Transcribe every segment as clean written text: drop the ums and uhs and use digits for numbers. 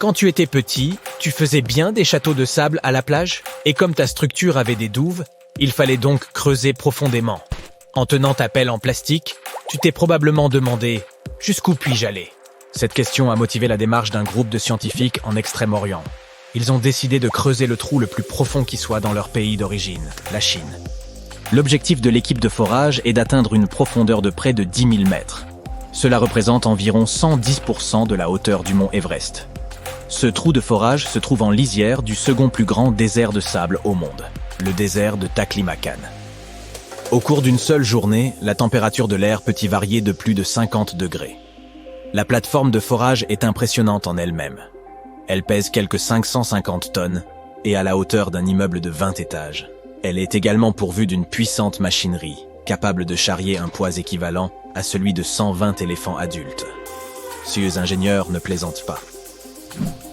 Quand tu étais petit, tu faisais bien des châteaux de sable à la plage? Et comme ta structure avait des douves, il fallait donc creuser profondément. En tenant ta pelle en plastique, tu t'es probablement demandé « Jusqu'où puis-je aller ?» Cette question a motivé la démarche d'un groupe de scientifiques en Extrême-Orient. Ils ont décidé de creuser le trou le plus profond qui soit dans leur pays d'origine, la Chine. L'objectif de l'équipe de forage est d'atteindre une profondeur de près de 10 000 mètres. Cela représente environ 110% de la hauteur du mont Everest. Ce trou de forage se trouve en lisière du second plus grand désert de sable au monde, le désert de Taklamakan. Au cours d'une seule journée, la température de l'air peut y varier de plus de 50 degrés. La plateforme de forage est impressionnante en elle-même. Elle pèse quelques 550 tonnes et a la hauteur d'un immeuble de 20 étages. Elle est également pourvue d'une puissante machinerie, capable de charrier un poids équivalent à celui de 120 éléphants adultes. Ces ingénieurs ne plaisantent pas.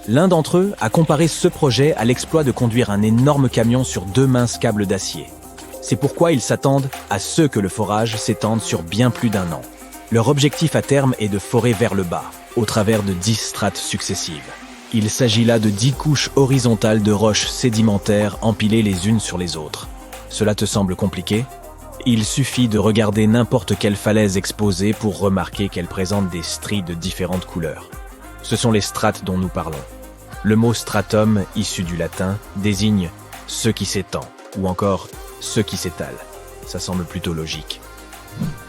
L'un d'entre eux a comparé ce projet à l'exploit de conduire un énorme camion sur 2 minces câbles d'acier. C'est pourquoi ils s'attendent à ce que le forage s'étende sur bien plus d'1 an. Leur objectif à terme est de forer vers le bas, au travers de 10 strates successives. Il s'agit là de 10 couches horizontales de roches sédimentaires empilées les unes sur les autres. Cela te semble compliqué? Il suffit de regarder n'importe quelle falaise exposée pour remarquer qu'elle présente des stries de différentes couleurs. Ce sont les strates dont nous parlons. Le mot stratum, issu du latin, désigne ce qui s'étend, ou encore ce qui s'étale. Ça semble plutôt logique.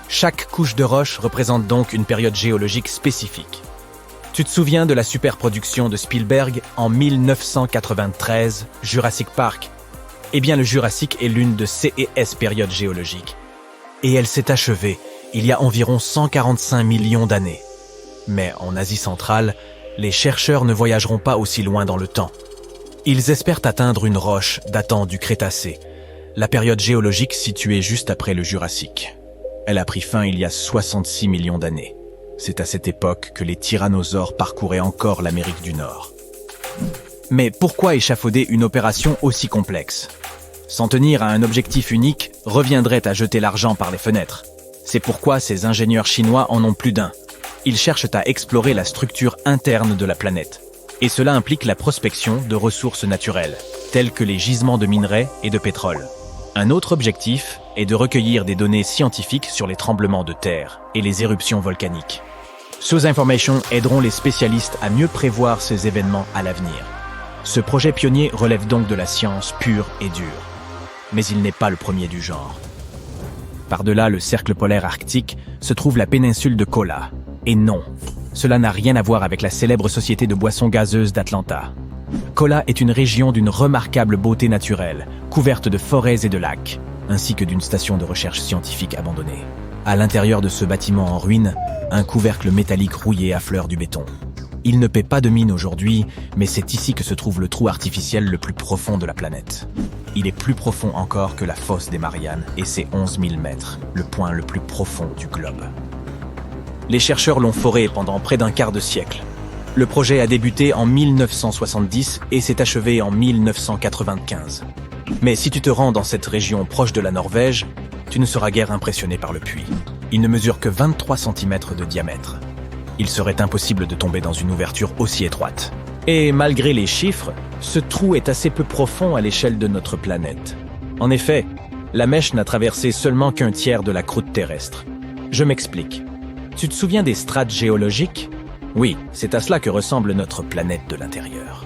Chaque couche de roche représente donc une période géologique spécifique. Tu te souviens de la superproduction de Spielberg en 1993, Jurassic Park? Eh bien, le Jurassique est l'une de ces périodes géologiques. Et elle s'est achevée il y a environ 145 millions d'années. Mais en Asie centrale, les chercheurs ne voyageront pas aussi loin dans le temps. Ils espèrent atteindre une roche datant du Crétacé, la période géologique située juste après le Jurassique. Elle a pris fin il y a 66 millions d'années. C'est à cette époque que les tyrannosaures parcouraient encore l'Amérique du Nord. Mais pourquoi échafauder une opération aussi complexe? S'en tenir à un objectif unique reviendrait à jeter l'argent par les fenêtres. C'est pourquoi ces ingénieurs chinois en ont plus d'un. Ils cherchent à explorer la structure interne de la planète. Et cela implique la prospection de ressources naturelles, telles que les gisements de minerais et de pétrole. Un autre objectif est de recueillir des données scientifiques sur les tremblements de terre et les éruptions volcaniques. Ces informations aideront les spécialistes à mieux prévoir ces événements à l'avenir. Ce projet pionnier relève donc de la science pure et dure. Mais il n'est pas le premier du genre. Par-delà le cercle polaire arctique se trouve la péninsule de Kola. Et non, cela n'a rien à voir avec la célèbre société de boissons gazeuses d'Atlanta. Kola est une région d'une remarquable beauté naturelle, couverte de forêts et de lacs, ainsi que d'une station de recherche scientifique abandonnée. À l'intérieur de ce bâtiment en ruine, un couvercle métallique rouillé affleure du béton. Il ne paie pas de mine aujourd'hui, mais c'est ici que se trouve le trou artificiel le plus profond de la planète. Il est plus profond encore que la fosse des Mariannes, et c'est 11 000 mètres, le point le plus profond du globe. Les chercheurs l'ont foré pendant près d'un quart de siècle. Le projet a débuté en 1970 et s'est achevé en 1995. Mais si tu te rends dans cette région proche de la Norvège, tu ne seras guère impressionné par le puits. Il ne mesure que 23 cm de diamètre. Il serait impossible de tomber dans une ouverture aussi étroite. Et malgré les chiffres, ce trou est assez peu profond à l'échelle de notre planète. En effet, la mèche n'a traversé seulement qu'un tiers de la croûte terrestre. Je m'explique. Tu te souviens des strates géologiques? Oui, c'est à cela que ressemble notre planète de l'intérieur.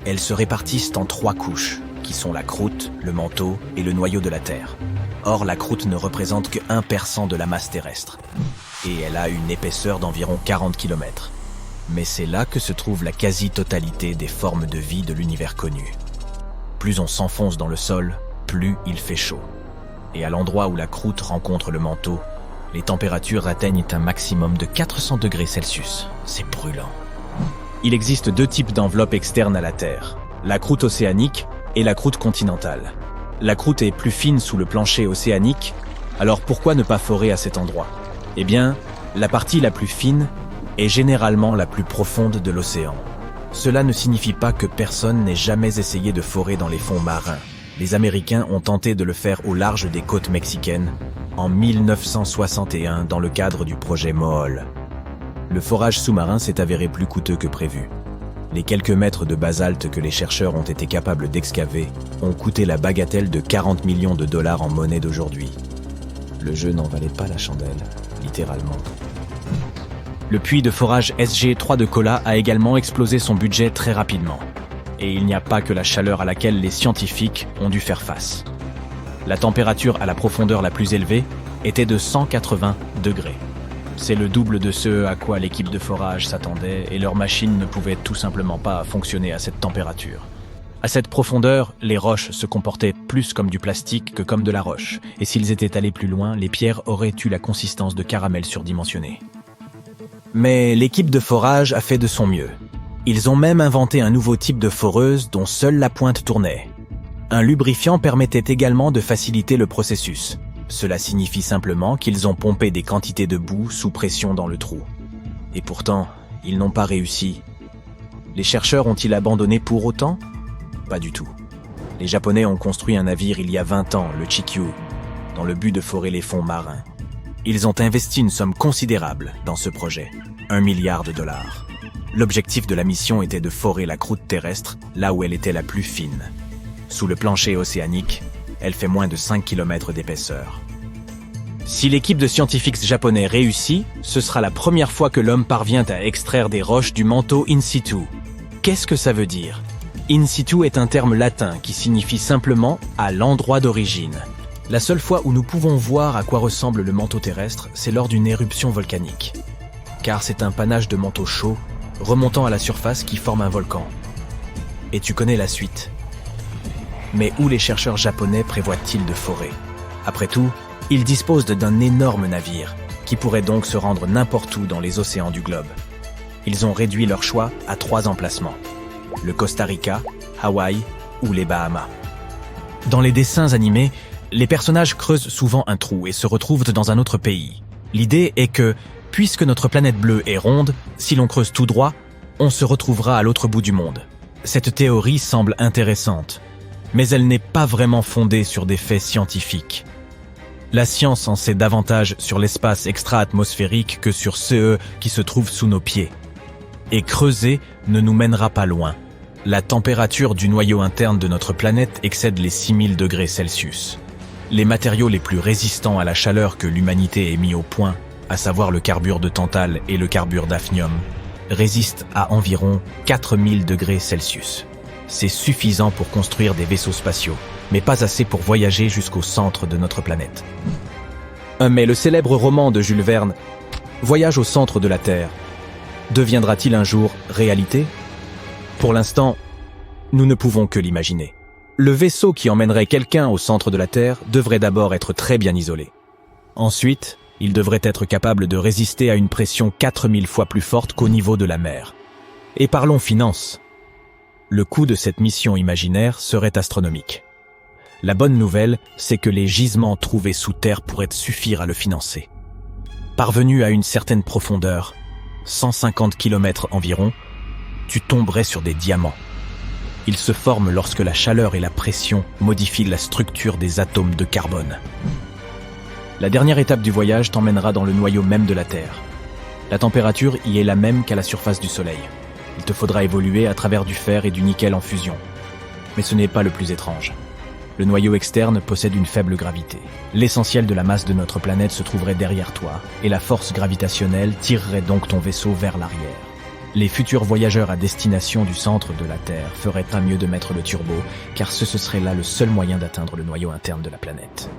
Elles se répartissent en 3 couches, qui sont la croûte, le manteau et le noyau de la Terre. Or, la croûte ne représente que 1% de la masse terrestre. Et elle a une épaisseur d'environ 40 km. Mais c'est là que se trouve la quasi-totalité des formes de vie de l'univers connu. Plus on s'enfonce dans le sol, plus il fait chaud. Et à l'endroit où la croûte rencontre le manteau, les températures atteignent un maximum de 400 degrés Celsius. C'est brûlant. Il existe 2 types d'enveloppes externes à la Terre, la croûte océanique et la croûte continentale. La croûte est plus fine sous le plancher océanique, alors pourquoi ne pas forer à cet endroit? Eh bien, la partie la plus fine est généralement la plus profonde de l'océan. Cela ne signifie pas que personne n'ait jamais essayé de forer dans les fonds marins. Les Américains ont tenté de le faire au large des côtes mexicaines en 1961 dans le cadre du projet Mohole. Le forage sous-marin s'est avéré plus coûteux que prévu. Les quelques mètres de basalte que les chercheurs ont été capables d'excaver ont coûté la bagatelle de 40 millions de dollars en monnaie d'aujourd'hui. Le jeu n'en valait pas la chandelle, littéralement. Le puits de forage SG3 de Kola a également explosé son budget très rapidement. Et il n'y a pas que la chaleur à laquelle les scientifiques ont dû faire face. La température à la profondeur la plus élevée était de 180 degrés. C'est le double de ce à quoi l'équipe de forage s'attendait et leurs machines ne pouvaient tout simplement pas fonctionner à cette température. À cette profondeur, les roches se comportaient plus comme du plastique que comme de la roche, et s'ils étaient allés plus loin, les pierres auraient eu la consistance de caramel surdimensionné. Mais l'équipe de forage a fait de son mieux. Ils ont même inventé un nouveau type de foreuse dont seule la pointe tournait. Un lubrifiant permettait également de faciliter le processus. Cela signifie simplement qu'ils ont pompé des quantités de boue sous pression dans le trou. Et pourtant, ils n'ont pas réussi. Les chercheurs ont-ils abandonné pour autant ? Pas du tout. Les Japonais ont construit un navire il y a 20 ans, le Chikyu, dans le but de forer les fonds marins. Ils ont investi une somme considérable dans ce projet, 1 milliard de dollars. L'objectif de la mission était de forer la croûte terrestre là où elle était la plus fine. Sous le plancher océanique, elle fait moins de 5 km d'épaisseur. Si l'équipe de scientifiques japonais réussit, ce sera la première fois que l'homme parvient à extraire des roches du manteau in situ. Qu'est-ce que ça veut dire ? In situ est un terme latin qui signifie simplement « à l'endroit d'origine ». La seule fois où nous pouvons voir à quoi ressemble le manteau terrestre, c'est lors d'une éruption volcanique. Car c'est un panache de manteaux chauds, remontant à la surface qui forme un volcan. Et tu connais la suite. Mais où les chercheurs japonais prévoient-ils de forer ? Après tout, ils disposent d'un énorme navire, qui pourrait donc se rendre n'importe où dans les océans du globe. Ils ont réduit leur choix à 3 emplacements. Le Costa Rica, Hawaï ou les Bahamas. Dans les dessins animés, les personnages creusent souvent un trou et se retrouvent dans un autre pays. L'idée est que, puisque notre planète bleue est ronde, si l'on creuse tout droit, on se retrouvera à l'autre bout du monde. Cette théorie semble intéressante, mais elle n'est pas vraiment fondée sur des faits scientifiques. La science en sait davantage sur l'espace extra-atmosphérique que sur ceux qui se trouvent sous nos pieds. Et creuser ne nous mènera pas loin. La température du noyau interne de notre planète excède les 6000 degrés Celsius. Les matériaux les plus résistants à la chaleur que l'humanité ait mis au point, à savoir le carbure de tantale et le carbure d'hafnium, résistent à environ 4000 degrés Celsius. C'est suffisant pour construire des vaisseaux spatiaux, mais pas assez pour voyager jusqu'au centre de notre planète. Mais le célèbre roman de Jules Verne, Voyage au centre de la Terre, deviendra-t-il un jour réalité ? Pour l'instant, nous ne pouvons que l'imaginer. Le vaisseau qui emmènerait quelqu'un au centre de la Terre devrait d'abord être très bien isolé. Ensuite, il devrait être capable de résister à une pression 4000 fois plus forte qu'au niveau de la mer. Et parlons finances. Le coût de cette mission imaginaire serait astronomique. La bonne nouvelle, c'est que les gisements trouvés sous terre pourraient suffire à le financer. Parvenu à une certaine profondeur, 150 km environ, tu tomberais sur des diamants. Ils se forment lorsque la chaleur et la pression modifient la structure des atomes de carbone. La dernière étape du voyage t'emmènera dans le noyau même de la Terre. La température y est la même qu'à la surface du Soleil. Il te faudra évoluer à travers du fer et du nickel en fusion. Mais ce n'est pas le plus étrange. Le noyau externe possède une faible gravité. L'essentiel de la masse de notre planète se trouverait derrière toi, et la force gravitationnelle tirerait donc ton vaisseau vers l'arrière. Les futurs voyageurs à destination du centre de la Terre feraient pas mieux de mettre le turbo, car ce serait là le seul moyen d'atteindre le noyau interne de la planète.